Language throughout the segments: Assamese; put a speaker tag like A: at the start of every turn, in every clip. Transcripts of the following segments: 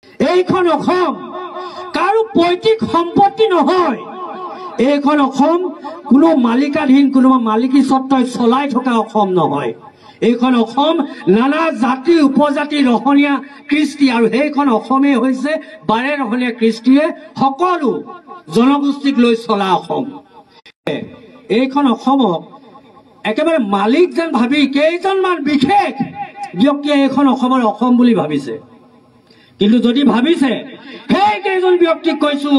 A: এইখন অসম কাৰো পৈতৃক সম্পত্তি নহয়। এইখন অসম কোনো মালিকাধীন কোনোবা মালিকী স্বত্বই চলাই থকা অসম নহয়। এইখন অসম নানা জাতি উপজাতি ৰহণীয়া কৃষ্টি আৰু সেইখন অসমেই হৈছে 12 ৰহণীয়া কৃষ্টিয়ে সকলো জনগোষ্ঠীক লৈ চলা অসম। এইখন অসমক একেবাৰে মালিক যেন ভাবি কেইজনমান বিশেষ ব্যক্তিয়ে এইখন অসমৰ অসম বুলি ভাবিছে। কিন্তু যদি ভাবিছে সেই কেইজন ব্যক্তিক কৈছো,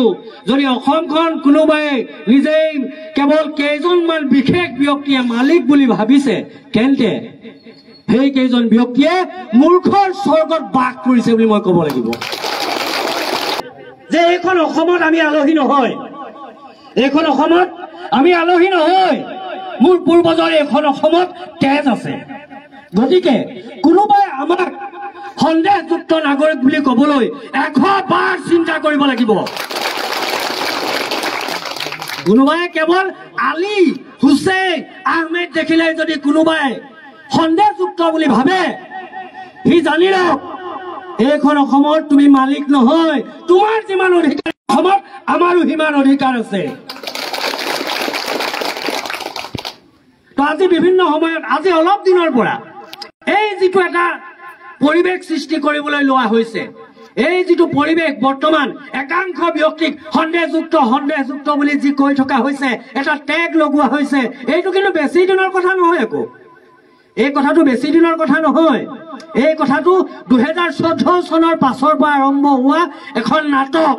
A: যদি অসমখন কোনোবাই নিজেই কেৱল কেইজনমান বিশেষ ব্যক্তিয়ে মালিক বুলি ভাবিছে, তেন্তে সেই কেইজন ব্যক্তিয়ে মূৰ্খৰ স্বৰ্গত বাস কৰিছে বুলি মই ক'ব লাগিব। যে এইখন অসমত আমি আলহী নহয়, এইখন অসমত আমি আলহী নহয়। মোৰ পূৰ্বজৰ এইখন অসমত তেজ আছে। গতিকে কোনোবাই আমাক সন্দেহযুক্ত নাগৰিক বুলি ক'বলৈ 100 বাৰ চিন্তা কৰিব লাগিব। কোনোবাই কেৱল আলী হুছেইন আহমেদ দেখিলে যদি কোনোবাই সন্দেহযুক্ত বুলি ভাবে, সি জানি লওক এইখন অসমত তুমি মালিক নহয়। তোমাৰ যিমান অধিকাৰ অসমত আমাৰো সিমান অধিকাৰ আছে। তো আজি বিভিন্ন সময়ত আজি অলপ দিনৰ পৰা এই যিটো এটা পৰিৱেশ সৃষ্টি কৰিবলৈ লোৱা হৈছে, এই যিটো পৰিৱেশ বৰ্তমান একাংশ ব্যক্তিক সন্দেহযুক্ত বুলি যি কৈ থকা হৈছে, এটা টেগ লগোৱা হৈছে, এইটো কিন্তু বেছি দিনৰ কথা নহয়। একো এই কথাটো বেছি দিনৰ কথা নহয়। এই কথাটো 2014 চনৰ পাছৰ পৰা আৰম্ভ হোৱা এখন নাটক,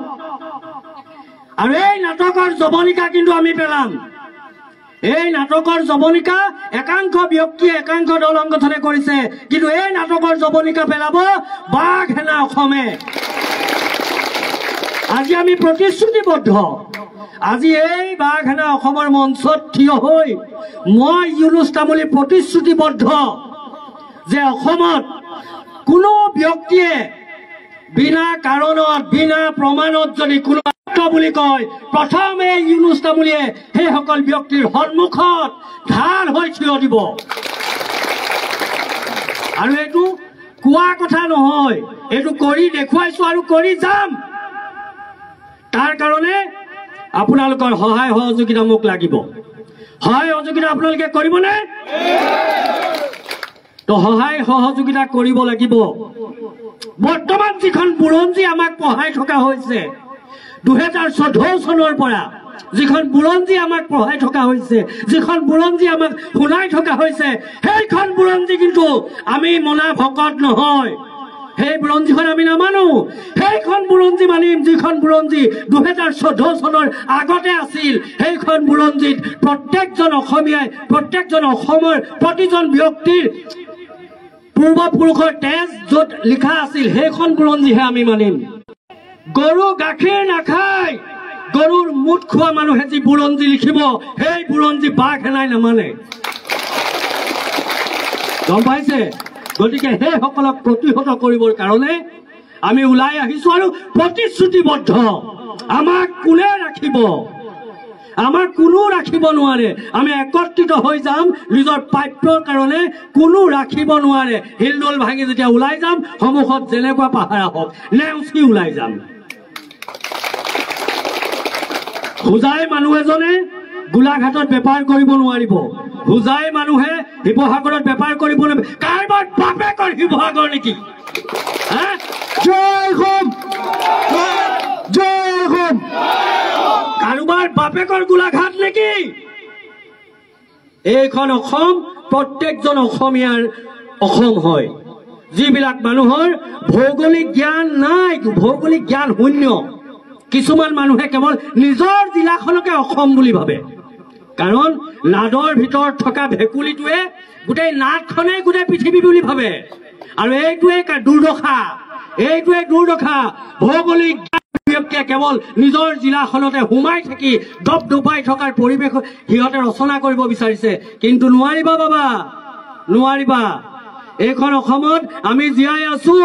A: আৰু এই নাটকৰ জবনিকা কিন্তু আমি পেলাম। এই নাটকৰ জবনিকা একাংশ ব্যক্তিয়ে একাংশ দল সংগঠনে কৰিছে, কিন্তু এই নাটকৰ জবনিকা পেলাব বাঘ সেনা অসমে। আজি আমি প্ৰতিশ্ৰুতিবদ্ধ। আজি এই বাঘ সেনা অসমৰ মঞ্চত থিয় হৈ মই ইউনুছ তামুলী প্ৰতিশ্ৰুতিবদ্ধ যে অসমত কোনো ব্যক্তিয়ে বিনা কাৰণত বিনা প্ৰমাণত যদি কোনো বুলি কয়, প্ৰথমে ইউনুছ তামুলীয়ে সেইসকল ব্যক্তিৰ সন্মুখত ঢাল হৈ থিয় দিব। আৰু এইটো কোৱা কথা নহয়, এইটো কৰি দেখুৱাইছো আৰু কৰি যাম। তাৰ কাৰণে আপোনালোকৰ সহায় সহযোগিতা মোক লাগিব। সহায় সহযোগিতা আপোনালোকে কৰিবনে? তো সহায় সহযোগিতা কৰিব লাগিব। বৰ্তমান যিখন বুৰঞ্জী আমাক পঢ়াই থকা হৈছে, 2014 চনৰ পৰা যিখন বুৰঞ্জী আমাক পঢ়াই থকা হৈছে, যিখন বুৰঞ্জী আমাক শুনাই থকা হৈছে, সেইখন বুৰঞ্জী কিন্তু আমি মনা ভকত নহয়। সেই বুৰঞ্জীখন আমি নামানো। সেইখন বুৰঞ্জী মানিম যিখন বুৰঞ্জী 2014 চনৰ আগতে আছিল। সেইখন বুৰঞ্জীত প্ৰত্যেকজন অসমীয়াই প্ৰত্যেকজন অসমৰ প্ৰতিজন ব্যক্তিৰ পূৰ্বপুৰুষৰ তেজ য'ত লিখা আছিল, সেইখন বুৰঞ্জীহে আমি মানিম। গৰু গাখীৰ নাখায়, গৰুৰ মুঠ খোৱা মানুহে যি বুৰঞ্জী লিখিব, সেই বুৰঞ্জী বাঘ সেনাই নামানে। গম পাইছে? গতিকে সেইসকলক প্ৰতিহত কৰিবৰ কাৰণে আমি ওলাই আহিছো আৰু প্ৰতিশ্ৰুতিবদ্ধ। আমাক কোনে ৰাখিব? আমাক কোনো ৰাখিব নোৱাৰে। আমি একত্ৰিত হৈ যাম নিজৰ প্ৰাপ্যৰ কাৰণে, কোনো ৰাখিব নোৱাৰে। হিলদোল ভাঙি যেতিয়া ওলাই যাম, সন্মুখত যেনেকুৱা পাহাৰ আহক নেওচি ওলাই যাম। হোজাই মানুহ এজনে গোলাঘাটত বেপাৰ কৰিব নোৱাৰিব, হোজাই মানুহে শিৱসাগৰত বেপাৰ কৰিব নোৱাৰিব। কাৰোবাৰ বাপেকৰ শিৱসাগৰ নেকি? জয় অসম, জয় অসম। কাৰোবাৰ বাপেকৰ গোলাঘাট নেকি? এইখন অসম প্ৰত্যেকজন অসমীয়াৰ অসম হয়। যিবিলাক মানুহৰ ভৌগোলিক জ্ঞান নাই, ভৌগোলিক জ্ঞান শূন্য। কিছুমান মানুহে কেৱল নিজৰ জিলাখনকে অসম বুলি ভাবে, কাৰণ নাদৰ ভিতৰত থকা ভেকুলীটোৱে গোটেই নাদখনে গোটেই পৃথিৱী বুলি ভাবে। আৰু এইটোৱে দুৰ্দশা, এইটোৱে দুৰ্দশা। ভৌগোলিক ব্যক্তিয়ে কেৱল নিজৰ জিলাখনতে সোমাই থাকি দবদবাই থকাৰ পৰিৱেশ সিহঁতে ৰচনা কৰিব বিচাৰিছে, কিন্তু নোৱাৰিবা বাবা, নোৱাৰিবা। এইখন অসমত আমি জীয়াই আছো,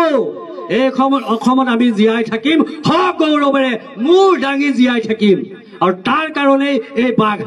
A: এই অসমত আমি জীয়াই থাকিম, সগৌৰৱেৰে মূৰ দাঙি জীয়াই থাকিম। আৰু তাৰ কাৰণেই এই বাঘ